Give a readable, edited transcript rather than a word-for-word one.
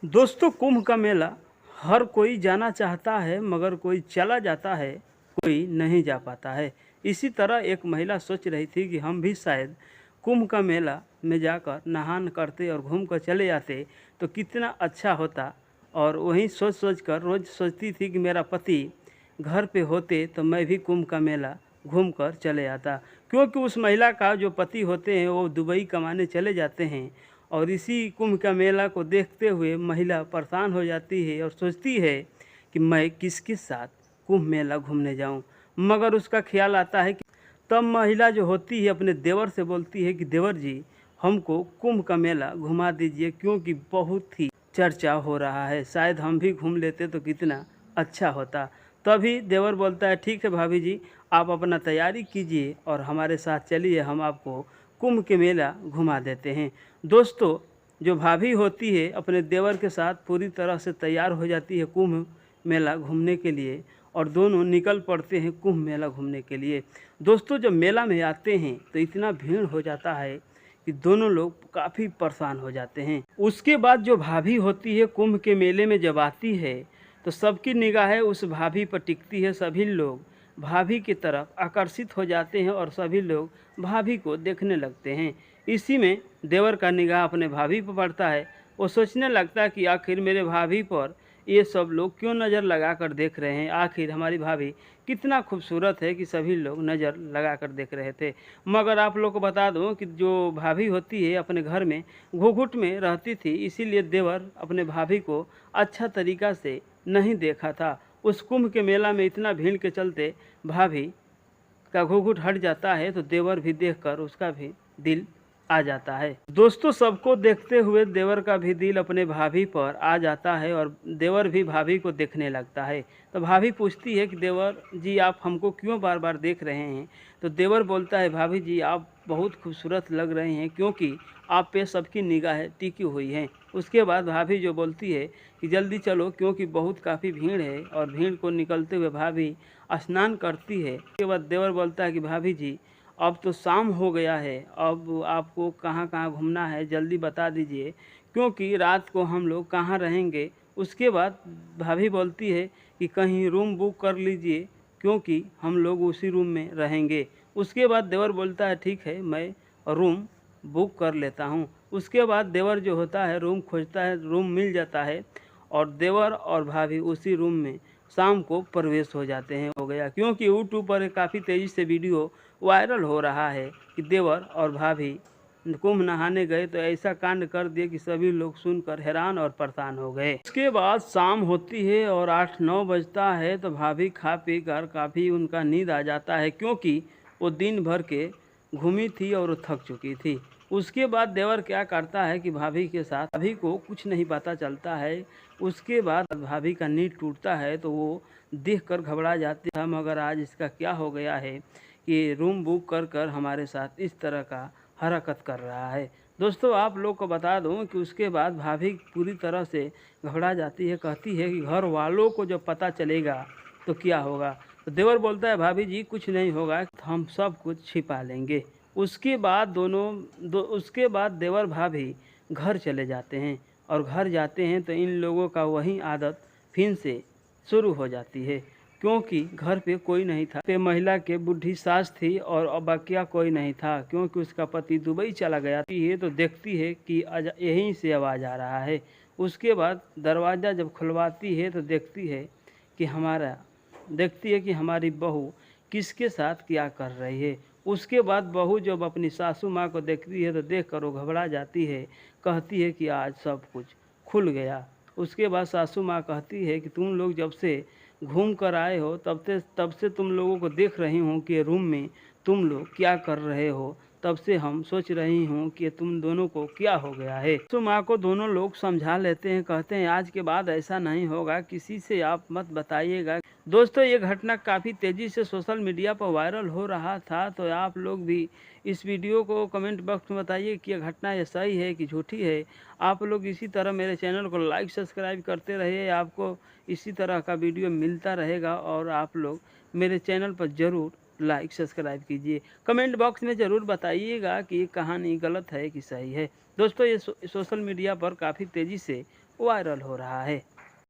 दोस्तों, कुंभ का मेला हर कोई जाना चाहता है, मगर कोई चला जाता है, कोई नहीं जा पाता है। इसी तरह एक महिला सोच रही थी कि हम भी शायद कुंभ का मेला में जाकर नहान करते और घूम कर चले आते तो कितना अच्छा होता। और वहीं सोच सोच कर रोज़ सोचती थी कि मेरा पति घर पे होते तो मैं भी कुंभ का मेला घूम कर चले आता, क्योंकि उस महिला का जो पति होते हैं वो दुबई कमाने चले जाते हैं। और इसी कुंभ का मेला को देखते हुए महिला परेशान हो जाती है और सोचती है कि मैं किसके साथ कुंभ मेला घूमने जाऊं। मगर उसका ख्याल आता है कि तब महिला जो होती है अपने देवर से बोलती है कि देवर जी, हमको कुंभ का मेला घुमा दीजिए, क्योंकि बहुत ही चर्चा हो रहा है, शायद हम भी घूम लेते तो कितना अच्छा होता। तभी देवर बोलता है, ठीक है भाभी जी, आप अपना तैयारी कीजिए और हमारे साथ चलिए, हम आपको कुंभ के मेला घुमा देते हैं। दोस्तों, जो भाभी होती है अपने देवर के साथ पूरी तरह से तैयार हो जाती है कुंभ मेला घूमने के लिए, और दोनों निकल पड़ते हैं कुंभ मेला घूमने के लिए। दोस्तों, जब मेला में आते हैं तो इतना भीड़ हो जाता है कि दोनों लोग काफ़ी परेशान हो जाते हैं। उसके बाद जो भाभी होती है कुंभ के मेले में जब आती है तो सबकी निगाहें उस भाभी पर टिकती है। सभी लोग भाभी की तरफ आकर्षित हो जाते हैं और सभी लोग भाभी को देखने लगते हैं। इसी में देवर का निगाह अपने भाभी पर पड़ता है। वो सोचने लगता है कि आखिर मेरे भाभी पर ये सब लोग क्यों नज़र लगा कर देख रहे हैं, आखिर हमारी भाभी कितना खूबसूरत है कि सभी लोग नज़र लगा कर देख रहे थे। मगर आप लोग को बता दूं कि जो भाभी होती है अपने घर में घुघुट में रहती थी, इसीलिए देवर अपने भाभी को अच्छा तरीक़ा से नहीं देखा था। उस कुंभ के मेला में इतना भीड़ के चलते भाभी का घूंघट हट जाता है तो देवर भी देखकर उसका भी दिल आ जाता है। दोस्तों, सबको देखते हुए देवर का भी दिल अपने भाभी पर आ जाता है और देवर भी भाभी को देखने लगता है। तो भाभी पूछती है कि देवर जी, आप हमको क्यों बार बार देख रहे हैं। तो देवर बोलता है, भाभी जी, आप बहुत खूबसूरत लग रहे हैं, क्योंकि आप पे सबकी निगाहें टिकी हुई हैं। उसके बाद भाभी जो बोलती है कि जल्दी चलो, क्योंकि बहुत काफ़ी भीड़ है, और भीड़ को निकलते हुए भाभी स्नान करती है। उसके बाद देवर बोलता है कि भाभी जी, अब तो शाम हो गया है, अब आपको कहाँ कहाँ घूमना है जल्दी बता दीजिए, क्योंकि रात को हम लोग कहाँ रहेंगे। उसके बाद भाभी बोलती है कि कहीं रूम बुक कर लीजिए, क्योंकि हम लोग उसी रूम में रहेंगे। उसके बाद देवर बोलता है, ठीक है, मैं रूम बुक कर लेता हूँ। उसके बाद देवर जो होता है रूम खोजता है, रूम मिल जाता है, और देवर और भाभी उसी रूम में शाम को प्रवेश हो जाते हैं। हो गया, क्योंकि यूट्यूब पर काफ़ी तेज़ी से वीडियो वायरल हो रहा है कि देवर और भाभी कुंभ नहाने गए तो ऐसा कांड कर दिए कि सभी लोग सुनकर हैरान और परेशान हो गए। उसके बाद शाम होती है और 8-9 बजता है तो भाभी खा पी कर काफ़ी उनका नींद आ जाता है, क्योंकि वो दिन भर के घूमी थी और वो थक चुकी थी। उसके बाद देवर क्या करता है कि भाभी के साथ, भाभी को कुछ नहीं पता चलता है। उसके बाद भाभी का नींद टूटता है तो वो देखकर घबरा जाती है, मगर आज इसका क्या हो गया है कि रूम बुक कर कर हमारे साथ इस तरह का हरकत कर रहा है। दोस्तों, आप लोग को बता दूं कि उसके बाद भाभी पूरी तरह से घबरा जाती है, कहती है कि घर वालों को जब पता चलेगा तो क्या होगा। तो देवर बोलता है, भाभी जी, कुछ नहीं होगा, हम सब कुछ छिपा लेंगे। उसके बाद देवर भाभी घर चले जाते हैं, और घर जाते हैं तो इन लोगों का वही आदत फिर से शुरू हो जाती है, क्योंकि घर पे कोई नहीं था। पे महिला के बुढ़ी सास थी और बाकिया कोई नहीं था, क्योंकि उसका पति दुबई चला गया ये तो देखती है कि यहीं से आवाज़ आ रहा है। उसके बाद दरवाज़ा जब खुलवाती है तो देखती है कि हमारी बहू किसके साथ क्या कर रही है। उसके बाद बहू जब अपनी सासू माँ को देखती है तो देख कर वो घबरा जाती है, कहती है कि आज सब कुछ खुल गया। उसके बाद सासू माँ कहती है कि तुम लोग जब से घूम कर आए हो तब से तुम लोगों को देख रही हूँ कि रूम में तुम लोग क्या कर रहे हो, तब से हम सोच रही हूँ कि तुम दोनों को क्या हो गया है। सासू माँ को दोनों लोग समझा लेते हैं, कहते हैं आज के बाद ऐसा नहीं होगा, किसी से आप मत बताइएगा। दोस्तों, ये घटना काफ़ी तेज़ी से सोशल मीडिया पर वायरल हो रहा था, तो आप लोग भी इस वीडियो को कमेंट बॉक्स में बताइए कि यह घटना ये सही है कि झूठी है। आप लोग इसी तरह मेरे चैनल को लाइक सब्सक्राइब करते रहिए, आपको इसी तरह का वीडियो मिलता रहेगा, और आप लोग मेरे चैनल पर ज़रूर लाइक सब्सक्राइब कीजिए। कमेंट बॉक्स में ज़रूर बताइएगा कि ये कहानी गलत है कि सही है। दोस्तों, ये सोशल मीडिया पर काफ़ी तेज़ी से वायरल हो रहा है।